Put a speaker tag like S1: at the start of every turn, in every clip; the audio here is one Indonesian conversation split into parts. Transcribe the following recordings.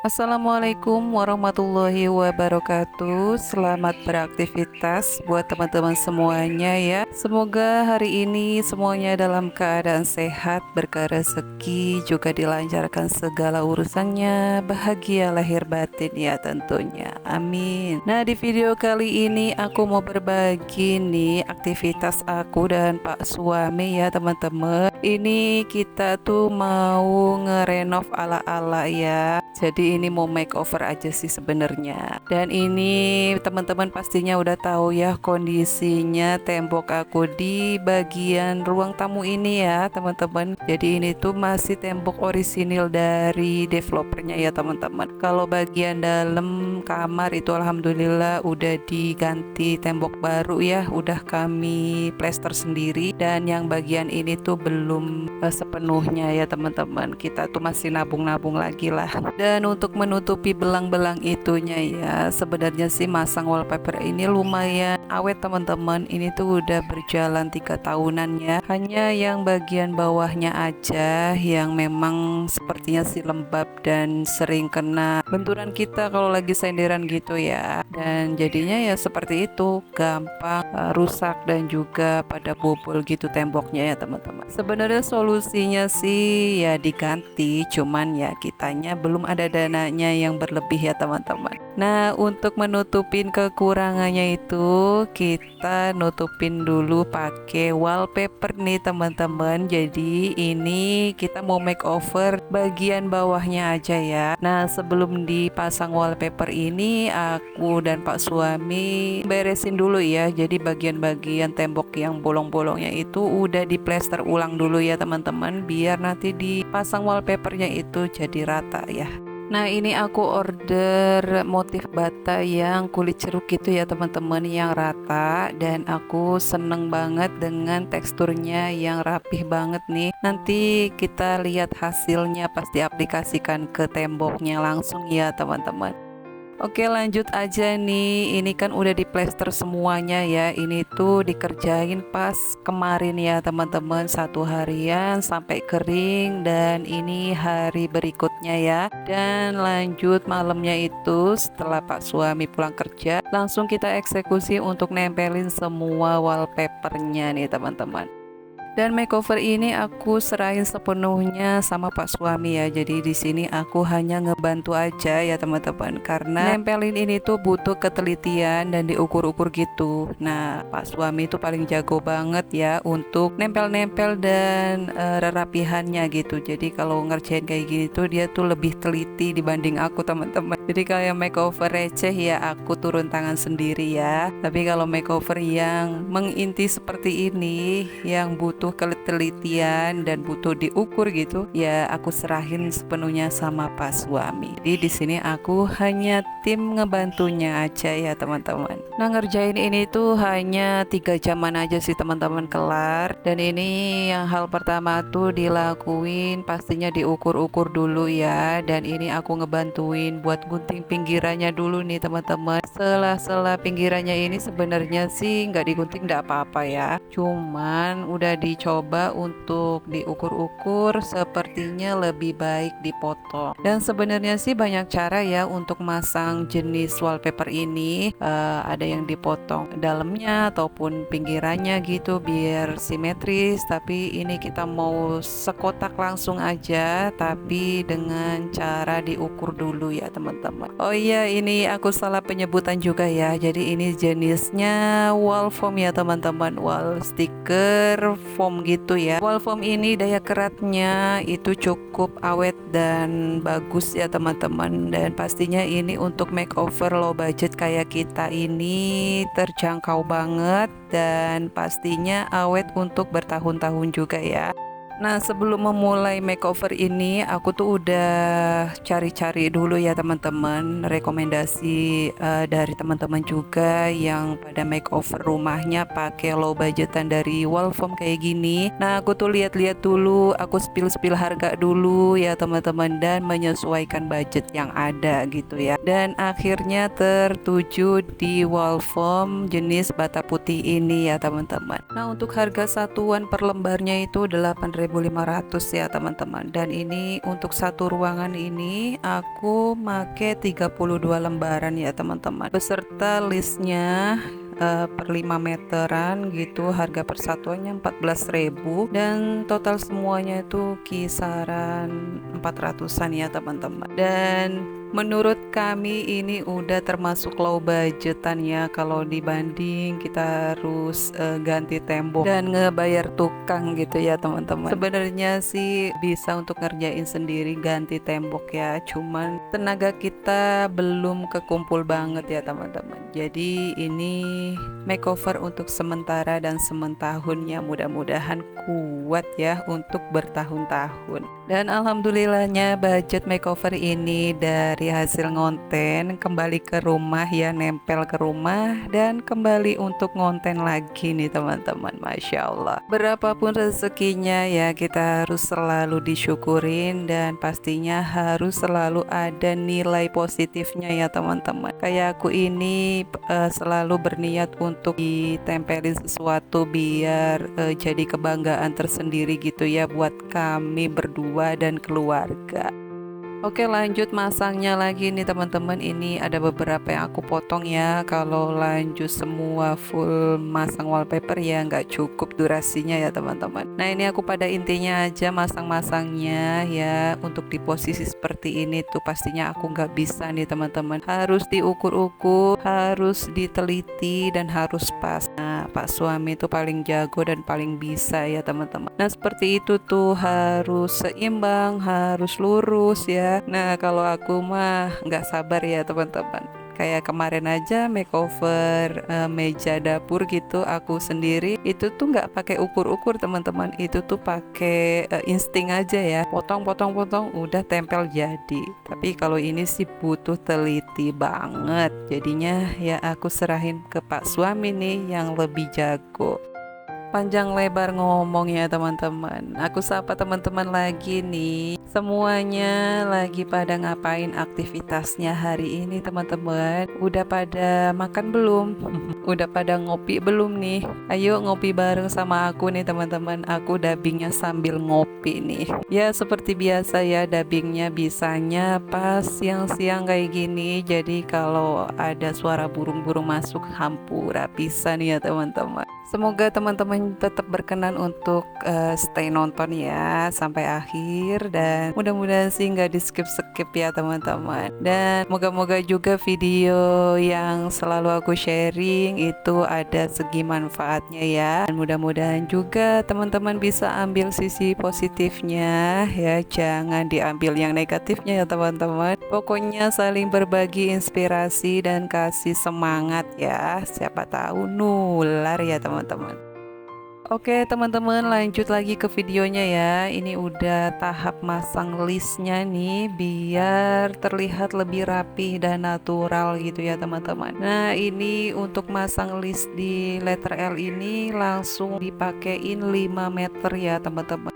S1: Assalamualaikum warahmatullahi wabarakatuh. Selamat beraktivitas buat teman-teman semuanya ya. Semoga hari ini semuanya dalam keadaan sehat, berkah rezeki, juga dilancarkan segala urusannya, bahagia lahir batin ya tentunya. Amin. Nah, di video kali ini aku mau berbagi nih aktivitas aku dan Pak suami ya teman-teman. Ini kita tuh mau ngerenov ala-ala ya. Jadi ini mau makeover aja sih sebenarnya. Dan ini teman-teman pastinya udah tahu ya kondisinya tembok aku di bagian ruang tamu ini ya teman-teman. Jadi ini tuh masih tembok orisinil dari developernya ya teman-teman. Kalau bagian dalam kamar itu alhamdulillah udah diganti tembok baru ya, udah kami plester sendiri. Dan yang bagian ini tuh belum sepenuhnya ya teman-teman. Kita tuh masih nabung-nabung lagi lah. Dan untuk menutupi belang-belang itunya ya, sebenarnya sih masang wallpaper ini lumayan awet teman-teman. Ini tuh udah berjalan 3 tahunan ya. Hanya yang bagian bawahnya aja yang memang sepertinya sih lembab dan sering kena benturan kita kalau lagi senderan gitu ya. Dan jadinya ya seperti itu, gampang rusak dan juga pada bobol gitu temboknya ya teman-teman. Sebenarnya solusinya sih ya diganti, cuman ya kitanya belum ada dananya yang berlebih ya teman-teman. Nah, untuk menutupin kekurangannya itu kita nutupin dulu pakai wallpaper nih teman-teman. Jadi ini kita mau makeover bagian bawahnya aja ya. Nah, sebelum dipasang wallpaper ini aku dan Pak suami beresin dulu ya. Jadi bagian-bagian tembok yang bolong-bolongnya itu udah diplester ulang dulu ya teman-teman, biar nanti dipasang wallpapernya itu jadi rata ya. Nah, ini aku order motif bata yang kulit ceruk gitu ya teman-teman, yang rata, dan aku seneng banget dengan teksturnya yang rapih banget nih. Nanti kita lihat hasilnya pas diaplikasikan ke temboknya langsung ya teman-teman. Oke, lanjut aja nih. Ini kan udah diplester semuanya ya. Ini tuh dikerjain pas kemarin ya teman-teman, 1 harian sampai kering. Dan ini hari berikutnya ya. Dan lanjut malamnya itu setelah Pak suami pulang kerja, langsung kita eksekusi untuk nempelin semua wallpapernya nih teman-teman. Dan makeover ini aku serahin sepenuhnya sama Pak suami ya. Jadi di sini aku hanya ngebantu aja ya teman-teman, karena nempelin ini tuh butuh ketelitian dan diukur-ukur gitu. Nah, Pak suami itu paling jago banget ya untuk nempel-nempel dan rapihannya gitu. Jadi kalau ngerjain kayak gini tuh dia tuh lebih teliti dibanding aku teman-teman. Jadi kayak makeover receh ya aku turun tangan sendiri ya. Tapi kalau makeover yang menginti seperti ini, yang butuh ketelitian dan butuh diukur gitu ya, aku serahin sepenuhnya sama Pak suami. Jadi di sini aku hanya tim ngebantunya aja ya teman-teman. Nah, ngerjain ini tuh hanya 3 jaman aja sih teman-teman kelar. Dan ini yang hal pertama tuh dilakuin pastinya diukur-ukur dulu ya. Dan ini aku ngebantuin buat gunting pinggirannya dulu nih teman-teman. Sela-sela pinggirannya ini sebenarnya sih nggak digunting nggak apa-apa ya, cuman udah dicoba untuk diukur-ukur, sepertinya lebih baik dipotong. Dan sebenarnya sih banyak cara ya untuk masang jenis wallpaper ini. Ada yang dipotong dalamnya ataupun pinggirannya gitu biar simetris, tapi ini kita mau sekotak langsung aja, tapi dengan cara diukur dulu ya teman-teman. Oh iya, ini aku salah penyebutan juga ya. Jadi ini jenisnya wall foam ya teman-teman, wall sticker foam gitu ya. Wall foam ini daya keratnya itu cukup awet dan bagus ya teman-teman. Dan pastinya ini untuk makeover low budget kayak kita ini terjangkau banget, dan pastinya awet untuk bertahun-tahun juga ya. Nah, sebelum memulai makeover ini, aku tuh udah cari-cari dulu ya teman-teman, rekomendasi dari teman-teman juga yang pada makeover rumahnya pakai low budgetan dari wall foam kayak gini. Nah, aku tuh lihat-lihat dulu, aku spill-spill harga dulu ya teman-teman, dan menyesuaikan budget yang ada gitu ya. Dan akhirnya tertuju di wall foam jenis bata putih ini ya teman-teman. Nah, untuk harga satuan per lembarnya itu 8.000 3.500 ya teman-teman. Dan ini untuk satu ruangan ini aku make 32 lembaran ya teman-teman, beserta listnya per 5 meteran gitu. Harga persatuannya 14.000 dan total semuanya itu kisaran 400-an ya teman-teman. Dan menurut kami ini udah termasuk low budgetan ya, kalau dibanding kita harus ganti tembok dan ngebayar tukang gitu ya teman-teman. Sebenarnya sih bisa untuk ngerjain sendiri ganti tembok ya, cuman tenaga kita belum kekumpul banget ya teman-teman. Jadi ini makeover untuk sementara dan sementahunnya, mudah-mudahan kuat ya untuk bertahun-tahun. Dan alhamdulillahnya budget makeover ini dari hasil ngonten kembali ke rumah ya, nempel ke rumah dan kembali untuk ngonten lagi nih teman-teman. Masya Allah, berapapun rezekinya ya kita harus selalu disyukurin dan pastinya harus selalu ada nilai positifnya ya teman-teman. Kayak aku ini selalu berniat untuk ditempelin sesuatu biar jadi kebanggaan tersendiri gitu ya buat kami berdua dan keluarga. Oke, lanjut masangnya lagi nih teman-teman. Ini ada beberapa yang aku potong ya. Kalau lanjut semua full masang wallpaper ya nggak cukup durasinya ya teman-teman. Nah ini aku pada intinya aja masang-masangnya ya. Untuk di posisi seperti ini tuh pastinya aku nggak bisa nih teman-teman. Harus diukur-ukur, harus diteliti dan harus pas. Nah Pak suami itu paling jago dan paling bisa ya teman-teman. Nah seperti itu tuh, harus seimbang, harus lurus ya. Nah kalau aku mah nggak sabar ya teman-teman. Kayak kemarin aja makeover meja dapur gitu, aku sendiri itu tuh nggak pakai ukur-ukur teman-teman. Itu tuh pakai insting aja ya, potong udah tempel jadi. Tapi kalau ini sih butuh teliti banget. Jadinya ya aku serahin ke Pak suami nih yang lebih jago. Panjang lebar ngomong ya teman-teman. Aku sapa teman-teman lagi nih. Semuanya lagi pada ngapain aktivitasnya hari ini teman-teman? Udah pada makan belum? Udah pada ngopi belum nih? Ayo ngopi bareng sama aku nih teman-teman. Aku dubbingnya sambil ngopi nih. Ya seperti biasa ya, dubbingnya bisanya pas siang-siang kayak gini. Jadi kalau ada suara burung-burung masuk hampura bisa nih ya teman-teman. Semoga teman-teman tetap berkenan untuk stay nonton ya sampai akhir, dan mudah-mudahan sih nggak di skip ya teman-teman. Dan moga-moga juga video yang selalu aku sharing itu ada segi manfaatnya ya. Dan mudah-mudahan juga teman-teman bisa ambil sisi positifnya ya, jangan diambil yang negatifnya ya teman-teman. Pokoknya saling berbagi inspirasi dan kasih semangat ya, siapa tahu nular ya teman-teman. Oke teman-teman, lanjut lagi ke videonya ya. Ini udah tahap masang listnya nih, biar terlihat lebih rapi dan natural gitu ya teman-teman. Nah ini untuk masang list di letter L ini langsung dipakein 5 meter ya teman-teman.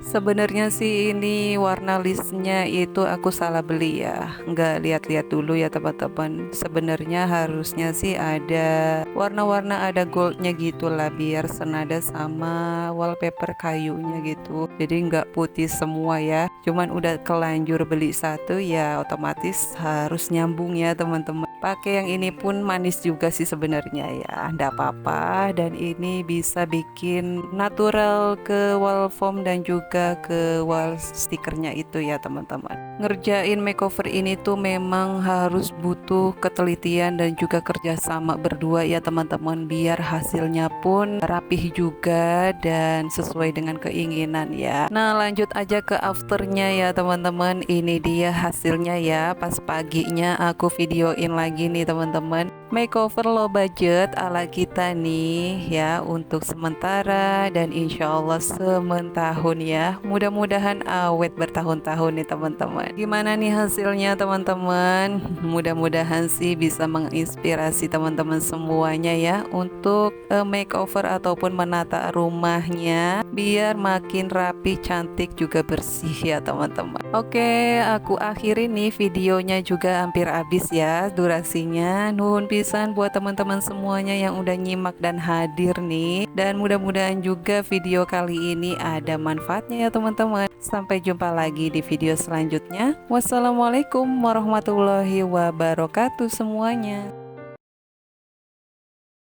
S1: Sebenarnya sih ini warna listnya itu aku salah beli ya, nggak lihat-lihat dulu ya teman-teman. Sebenarnya harusnya sih ada warna-warna, ada goldnya gitulah biar senada sama wallpaper kayunya gitu. Jadi nggak putih semua ya. Cuman udah kelanjur beli satu ya otomatis harus nyambung ya teman-teman. Pakai yang ini pun manis juga sih sebenarnya ya, ndak apa-apa. Dan ini bisa bikin natural ke wall foam dan juga ke wall stikernya itu ya teman-teman. Ngerjain makeover ini tuh memang harus butuh ketelitian dan juga kerjasama berdua ya teman-teman, biar hasilnya pun rapih juga dan sesuai dengan keinginan ya. Nah lanjut aja ke afternya ya teman-teman. Ini dia hasilnya ya, pas paginya aku videoin lagi nih teman-teman. Makeover low budget ala kita nih ya, untuk sementara dan insya Allah sementahun ya. Mudah-mudahan awet bertahun-tahun nih teman-teman. teman-teman. Gimana nih hasilnya teman-teman? Mudah-mudahan sih bisa menginspirasi teman-teman semuanya ya untuk makeover ataupun menata rumahnya biar makin rapi, cantik juga bersih ya teman-teman. Oke, aku akhiri nih videonya juga hampir habis ya durasinya. Nuhun pisan buat teman-teman semuanya yang udah nyimak dan hadir nih. Dan mudah-mudahan juga video kali ini ada manfaatnya ya teman-teman. Sampai jumpa lagi di video selanjutnya. Wassalamualaikum warahmatullahi wabarakatuh semuanya.